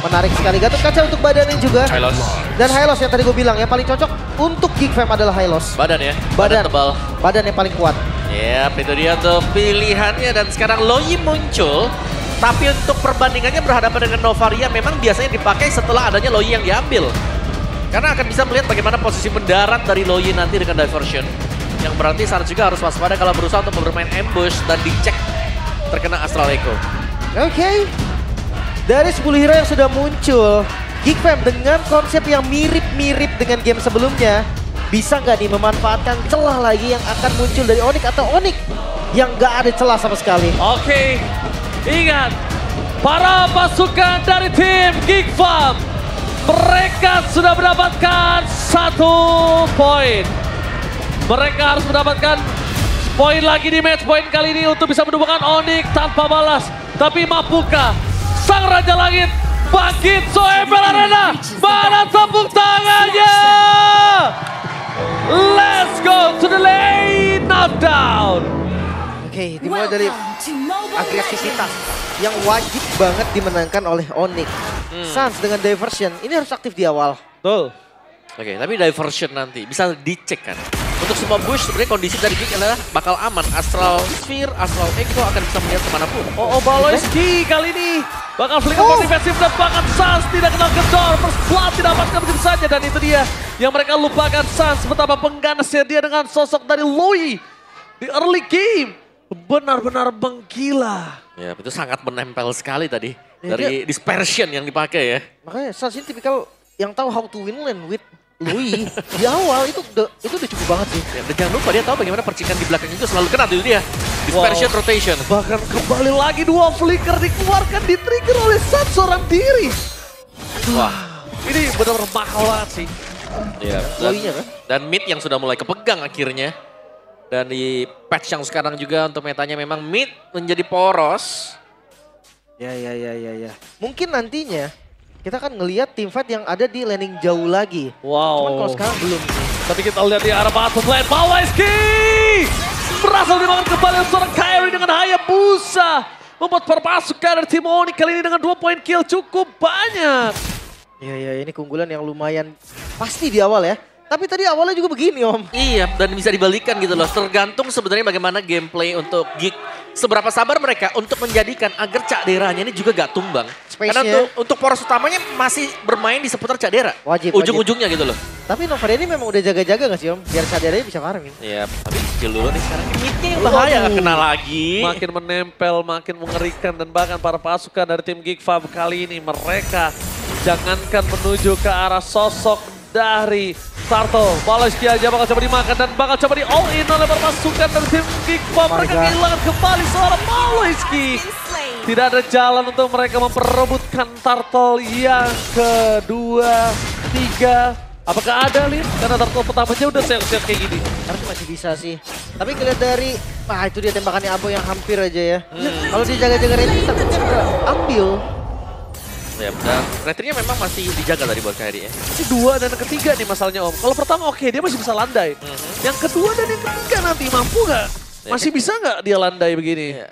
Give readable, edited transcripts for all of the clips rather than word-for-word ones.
Menarik sekali. Gatot kaca untuk badannya juga. Hylos. Dan Hylos yang tadi gue bilang yang paling cocok untuk Geek Fam adalah Hylos. Badan ya? Badan tebal. Badan yang paling kuat. Yap, itu dia tuh pilihannya. Dan sekarang Loi muncul. Tapi untuk perbandingannya berhadapan dengan Novaria memang biasanya dipakai setelah adanya Loi yang diambil. Karena akan bisa melihat bagaimana posisi mendarat dari Loi nanti dengan diversion. Yang berarti Sans juga harus waspada kalau berusaha untuk bermain ambush dan dicek terkena Astral Echo. Oke. Dari 10 hero yang sudah muncul, Geek Fam dengan konsep yang mirip-mirip dengan game sebelumnya, bisa nggak nih memanfaatkan celah lagi yang akan muncul dari Onyx atau Onyx yang nggak ada celah sama sekali? Oke, ingat, para pasukan dari tim Geek Fam, mereka sudah mendapatkan 1 poin. Mereka harus mendapatkan poin lagi di match point kali ini untuk bisa menemukan Onyx tanpa balas. Tapi mampukah Sang Raja Langit bangkit? Soebel Arena, mana tepuk tangannya? Let's go to the lane knockdown. Oke, dimulai dari agresivitas yang wajib banget dimenangkan oleh Onyx. Sans dengan diversion, ini harus aktif di awal. Betul. Oke, tapi diversion nanti bisa dicek kan. Untuk semua bush sebenarnya kondisi dari Geek adalah bakal aman. Astral Sphere, Astral Echo akan bisa melihat kemanapun. Baloyski kali ini bakal flicker defensif dan bahkan Sans tidak kenal kendor. First Blood didapatkan begitu saja dan itu dia yang mereka lupakan. Sans betapa pengganasnya dia dengan sosok dari Loi di early game. Benar-benar menggila. Ya, itu sangat menempel sekali tadi. Ya, Dari dispersion yang dipakai ya. Makanya Sans ini tipikal yang tahu how to win lane with Loi di awal itu udah cukup banget sih. Ya, dan jangan lupa dia tahu bagaimana percikan di belakang itu selalu kena tuh dia. Dispersion rotation. Bahkan kembali lagi 2 flicker dikeluarkan, di trigger oleh Sans seorang diri. Wah, Ini benar-benar mahal banget sih. iya. Loi-nya kan? Dan mid yang sudah mulai kepegang akhirnya. Dan di patch yang sekarang juga untuk metanya memang mid menjadi poros. Ya. Mungkin nantinya kita akan ngelihat tim fight yang ada di laning jauh lagi. Wow. Cuman kalau sekarang belum. Tapi kita lihat di arah bottom lane, Baloyski berhasil dimakan kembali seorang Kyrie dengan Hayabusa. Membuat para pasukan dari tim Onyx kali ini dengan 2 poin kill cukup banyak. Ya, ini keunggulan yang lumayan pasti di awal ya. Tapi tadi awalnya juga begini Om. Iya, dan bisa dibalikan gitu loh. Tergantung sebenarnya bagaimana gameplay untuk Geek. Seberapa sabar mereka untuk menjadikan agar Cak Deranya ini juga gak tumbang. Karena untuk poros utamanya masih bermain di seputar Cak Dera. Wajib. Ujung-ujungnya gitu loh. Tapi Novaria ini memang udah jaga-jaga gak sih Om? Biar Cak Deranya bisa farming. Iya, tapi kecil dulu nih sekarang. Midnya yang bahaya gak kena lagi. Makin menempel, makin mengerikan dan bahkan para pasukan dari tim Geek Fam kali ini mereka jangankan menuju ke arah sosok dari Turtle. Baloyski aja bakal coba dimakan dan bakal coba di all in oleh pasukan dari tim Geek Fam. Mereka kehilangan kembali seorang Baloyski. Tidak ada jalan untuk mereka memperebutkan Turtle yang kedua, 3. Apakah ada Lin? Karena Turtle pertamanya udah sehat-sehat kayak gini. Harusnya masih bisa sih. Tapi ngeliat dari, itu dia tembakannya Abo yang hampir aja ya. Kalau dia jaga-jaga range takutnya ambil. Ya, dan retrinya memang masih dijaga tadi buat Kyrie ya. Masih 2 dan yang ketiga nih masalahnya Om. Kalau pertama oke, dia masih bisa landai. Yang kedua dan yang ketiga nanti mampu nggak? Masih bisa nggak dia landai begini? Ya,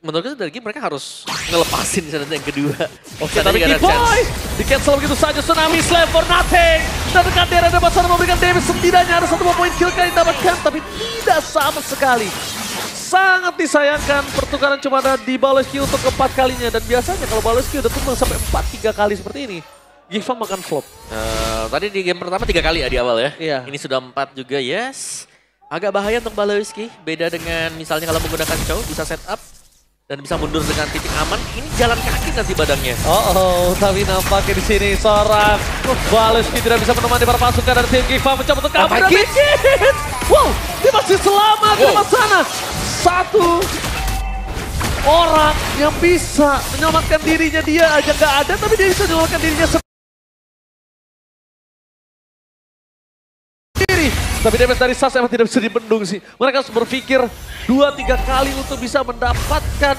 menurutku dari game mereka harus ngelepasin di sana yang kedua. Oke, tapi Boy di cancel begitu saja. Tsunami Slave for nothing. Dan dengan Dera dapat sana memberikan damage, setidaknya ada 1 poin kill kali dapatkan, tapi tidak sama sekali. Sangat disayangkan, pertukaran cuma ada di Baloyski untuk keempat kalinya. Dan biasanya kalau Baloyski udah tumbang sampai 4-3 kali seperti ini, Geek Fam makan flop. Tadi di game pertama 3 kali ya di awal ya. Iya. Ini sudah 4 juga, yes. Agak bahaya untuk Baloyski, beda dengan misalnya kalau menggunakan Chow bisa setup dan bisa mundur dengan titik aman. Ini jalan kaki nanti badannya. Tapi nampaknya di sini seorang Baloyski tidak bisa menemani para pasukan dari tim Geek Fam mencoba untuk kabur dan bikin. Wow, dia masih selamat di depan sana. 1 orang yang bisa menyelamatkan dirinya, dia aja nggak ada, tapi dia bisa menyelamatkan dirinya sendiri. Tapi damage dari Sans emang tidak bisa dibendung sih. Mereka harus berpikir 2-3 kali untuk bisa mendapatkan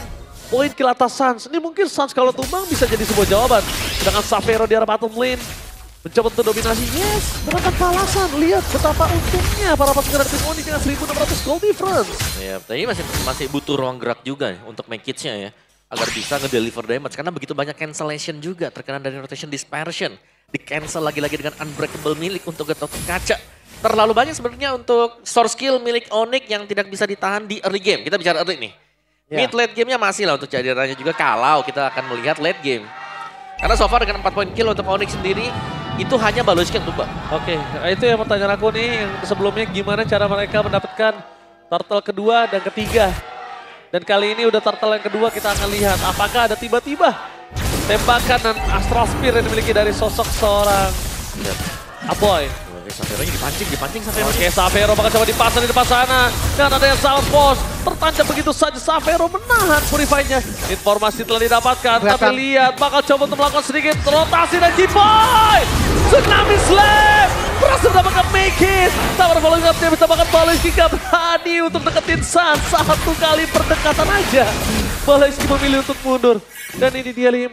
poin kill atas Sans. Ini mungkin Sans kalau tumbang bisa jadi sebuah jawaban. Sedangkan Xavero di arah bottom lane mencoba untuk dominasi, yes, dengan tanpa alasan. Lihat betapa untungnya para pasukan dari tim Onyx dengan 1.600 gold difference. Ya, tapi masih butuh ruang gerak juga ya untuk make hits-nya ya. agar bisa ngedeliver damage. Karena begitu banyak cancellation juga terkena dari rotation dispersion. Di-cancel lagi-lagi dengan unbreakable milik untuk Gatot Kaca. Terlalu banyak sebenarnya untuk source skill milik Onyx yang tidak bisa ditahan di early game. Kita bicara early nih. Mid late gamenya masih lah untuk jadirannya juga kalau kita akan melihat late game. Karena so far dengan 4 point kill untuk Onyx sendiri, itu hanya Balochki yang tumbang. Oke, itu yang pertanyaan aku nih yang sebelumnya gimana cara mereka mendapatkan turtle kedua dan ketiga. Dan kali ini udah turtle yang kedua kita akan lihat apakah ada tiba-tiba tembakan dan astral spear yang dimiliki dari sosok seorang Aboy. Oke, Xavero-nya dipancing Xavero. Oke, Xavero bakal coba dipasang di depan sana. Dan ada yang Sound Force. Tertancap begitu saja Xavero menahan Purify-nya. Informasi telah didapatkan. Tapi lihat bakal coba untuk melakukan sedikit rotasi dan G-Boy. Tsunami Slam. Berhasil mendapatkan Make-It. Sabar following up dia bisa bahkan Balochki gak berani untuk deketin Sun. Satu kali perdekatan aja. Balochki memilih untuk mundur. Dan ini dia Lim.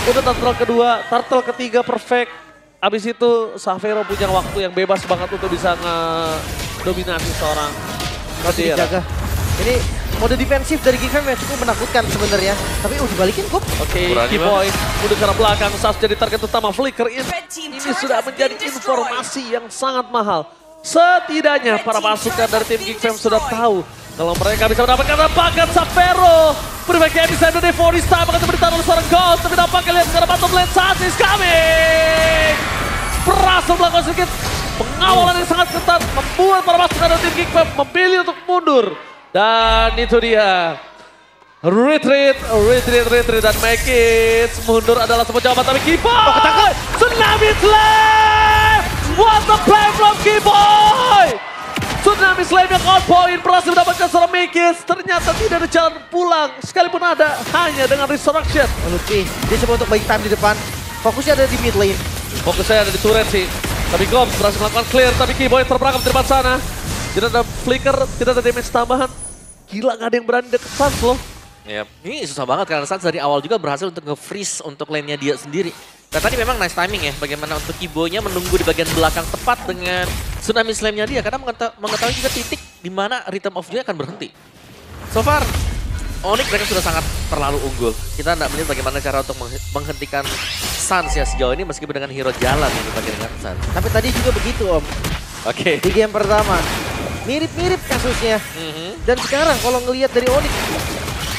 Udah turtle kedua, turtle ketiga perfect. Abis itu Xavero punya waktu yang bebas banget untuk bisa ngedominasi seorang Kadera. Dijaga. Ini mode defensif dari Geek Fam yang cukup menakutkan sebenarnya. Tapi dibalikin kok. Oke, G-Boy mundur ke arah belakang saat jadi target utama Flicker ini sudah menjadi informasi yang sangat mahal. Setidaknya para pasukan dari tim Geek Fam sudah tahu kalau mereka bisa mendapatkan bakat Xavero. Berbagai episode dari Forista bakal ditaruh oleh seorang Ghost. Tapi nampaknya lihat sekarang bottom lane saat is coming. Berhasil melakukan sedikit pengawalan yang sangat ketat. Membuat para pasukan dari tim Geek Fam memilih untuk mundur. Dan itu dia. Retreat dan make it. Mundur adalah sebuah jawaban tapi G-Boy. Tsunami Slam. What the play from G-Boy. Tsunami Slam yang on point, berhasil mendapatkan seorang Make-It. Ternyata tidak ada jalan pulang, sekalipun ada, hanya dengan Resurrection. Lucky, dia coba untuk balik time di depan. Fokusnya ada di mid lane. Fokusnya ada di turret sih. Tapi Goms berhasil melakukan clear, tapi G-Boy terperangkap di depan sana. Tidak ada flicker, tidak ada damage tambahan. Gila, gak ada yang berani deket Sans loh. Yep. Ini susah banget karena Sans dari awal juga berhasil untuk nge-freeze untuk lane-nya dia sendiri. Dan tadi memang nice timing ya, bagaimana untuk Ibonya menunggu di bagian belakang tepat dengan Tsunami Slam-nya dia. Karena mengetahui juga titik di mana Rhythm of Joy akan berhenti. So far, Onyx mereka sudah sangat terlalu unggul. Kita tidak melihat bagaimana cara untuk menghentikan Sans ya sejauh ini meskipun dengan hero jalan yang dipakai dengan Sans. Tapi tadi juga begitu Om. Oke. Di game pertama, mirip-mirip kasusnya. Dan sekarang kalau ngelihat dari Onyx,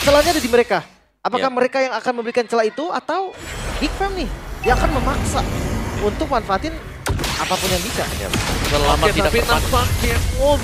celahnya ada di mereka. Apakah mereka yang akan memberikan celah itu atau Geek Fam nih? Dia akan memaksa untuk manfaatin apapun yang bisa. Selama tidak tapi terpakai. nampaknya Om,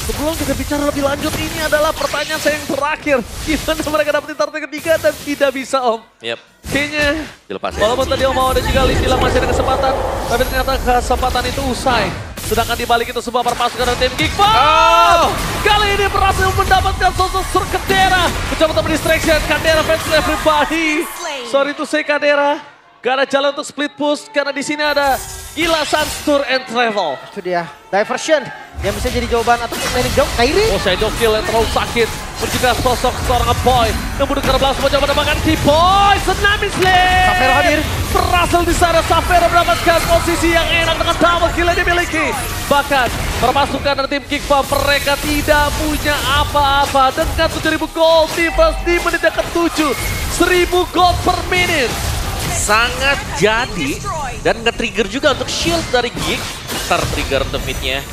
sebelum kita bicara lebih lanjut, ini adalah pertanyaan saya yang terakhir. Gimana mereka dapetin turtle ketiga dan tidak bisa Om? Yep. Kayaknya, Dilepas ya. walaupun tadi Om mau ada juga Lim bilang masih ada kesempatan, tapi ternyata kesempatan itu usai. Sedangkan di balik itu semua para pasukan dari tim Geek Fam. Kali ini berhasil mendapatkan sosok Kadera. Mencoba untuk distraction, Kadera fans everybody. Sorry to say Kadera. Gak ada jalan untuk split push karena di sini ada Gila Sans Tour and Travel. Itu dia, diversion yang bisa jadi jawaban atau landing jauh, Kairi. Oh, shadow kill yang terlalu sakit. Dan juga sosok seorang Boy yang mundur ke belakang, mencoba mendapatkan G-Boy. Tsunami Slam. Xavero hadir. Berhasil di sana, Xavero mendapatkan posisi yang enak dengan double kill yang dimiliki. Bahkan perpasukan dari tim Geek Fam mereka tidak punya apa-apa. Dengan 7.000 gold difference di menit yang ke-7. 1.000 gold per minute. Sangat jadi dan nge-trigger juga untuk shield dari Geek. Ter-trigger untuk mid-nya.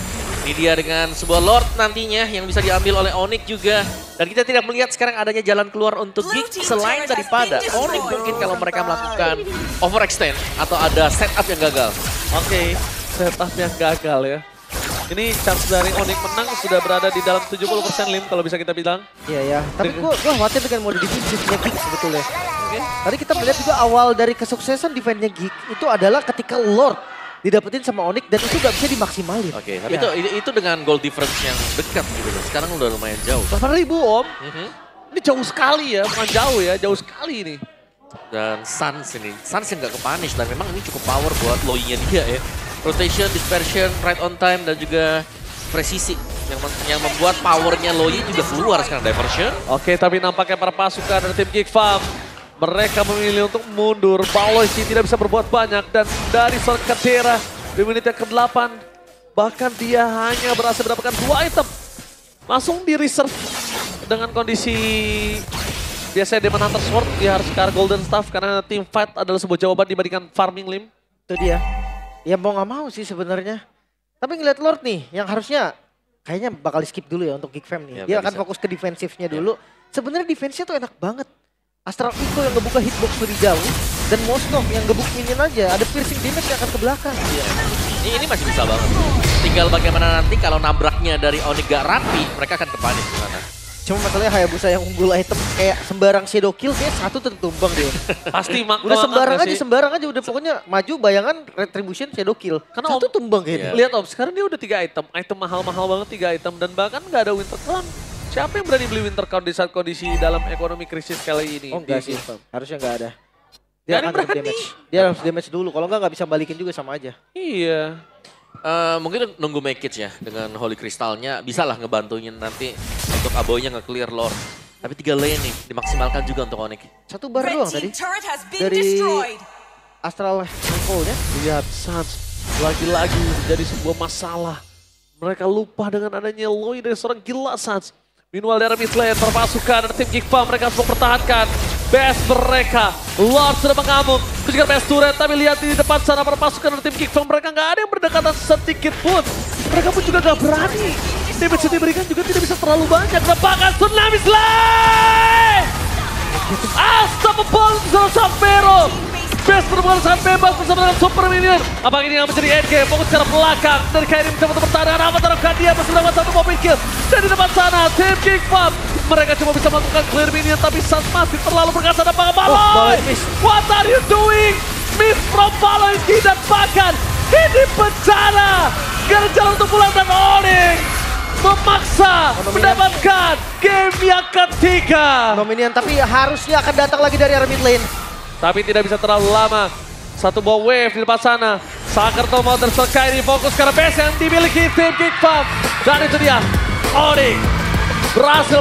Ini dia dengan sebuah Lord nantinya yang bisa diambil oleh Onyx juga. Dan kita tidak melihat sekarang adanya jalan keluar untuk Geek selain daripada Onyx mungkin kalau mereka melakukan overextend atau ada setup yang gagal. Oke, setup yang gagal ya. Ini chance dari Onyx menang sudah berada di dalam 70% Lim kalau bisa kita bilang. Iya ya, tapi gua khawatir dengan mode defensifnya Geek sebetulnya. Tadi kita melihat juga awal dari kesuksesan defense-nya Geek itu adalah ketika Lord didapetin sama Onyx dan itu gak bisa dimaksimalin. Oke, tapi itu dengan goal difference yang dekat gitu. Sekarang udah lumayan jauh. 8.000 Om. Ini jauh sekali ya, bukan jauh ya, jauh sekali ini. Dan Sans yang gak ke-punish dan memang ini cukup power buat Loi-nya dia ya. Rotation, dispersion, right on time dan juga presisi yang membuat powernya Loi juga keluar sekarang diversion. Oke, tapi nampaknya para pasukan dari tim Geek Fam mereka memilih untuk mundur. Balochki tidak bisa berbuat banyak dan dari seorang Kadera di menit yang ke-8 bahkan dia hanya berhasil mendapatkan 2 item. Langsung di reserve dengan kondisi Biasanya Demon Hunter Sword, dia harus ke arah Golden Staff karena team fight adalah sebuah jawaban dibandingkan farming limb. Itu dia. Ya mau nggak mau sih sebenarnya. Tapi ngeliat Lord nih, yang harusnya kayaknya bakal skip dulu ya untuk Geek Fam nih. Ya, Dia nggak akan bisa. fokus ke defensifnya dulu. Sebenarnya defense-nya tuh enak banget. Astral Echo yang ngebuka hitbox dari jauh. Dan Mosnov yang ngebuk minion aja. Ada piercing damage yang akan ke belakang. Iya. Ini masih bisa banget. Tinggal bagaimana nanti kalau nabraknya dari Onyx gak rapi, mereka akan kepanis gimana. Cuma masalahnya Hayabusa yang unggul item kayak sembarang shadow kill kayak satu tumbang dia. Pasti Udah sembarang aja udah pokoknya maju bayangan retribution shadow kill. Karena Satu tumbang kayaknya. Lihat Om, sekarang dia udah 3 item. Item mahal-mahal banget 3 item. Dan bahkan nggak ada Winter Crown. Siapa yang berani beli Winter Crown di saat kondisi dalam ekonomi krisis kali ini? Oh enggak Di sih, Geek Fam? harusnya enggak ada. Nggak ada Dia akan berani. damage. Dia harus damage dulu, kalau enggak bisa balikin juga sama aja. Iya. Mungkin nunggu make it ya dengan Holy Crystalnya bisa lah ngebantuin nanti untuk Aboynya nge-clear Lord. Tapi 3 lane nih dimaksimalkan juga untuk Onyx. Satu bar Red doang team tadi. turret has been Dari destroyed. Astral Echo-nya. Lihat Suns lagi-lagi menjadi sebuah masalah. Mereka lupa dengan adanya Loi dari seorang gila Suns. Meanwhile dari mid lane perpasukan dari tim Geek Fam mereka semua pertahankan. Best mereka, Lord sudah mengamuk. Kejar best turret, tapi lihat di depan sana perpasukan dari tim Geek Fam mereka nggak ada yang berdekatan sedikit pun. Mereka pun juga nggak berani. Damage yang diberikan juga tidak bisa terlalu banyak. Bahkan Tsunami Slay! Unstoppable bersama Vero. Best berbual sangat bebas bersama dengan Super Minion. Apakah ini yang menjadi endgame? Fokus ke arah belakang. Dari Kairim mencoba bertahan. Apa terapkan dia masih mendapat satu mobil kill. Dan di depan sana tim Geek Fam. Mereka cuma bisa melakukan clear minion. Tapi Suns masih terlalu berkasa dan Baloy. Baloy miss. What are you doing? Miss from Baloy tidak bahkan. Ini bencana. Gak ada jalan untuk pulang dan Onyx memaksa mendapatkan game yang ketiga. Nominian tapi harusnya akan datang lagi dari arah mid lane. Tapi tidak bisa terlalu lama. Satu buah wave di depan sana. Sakerto mau terselkai di fokus karena base yang dimiliki tim Geek Fam. Dan itu dia, Onyx berhasil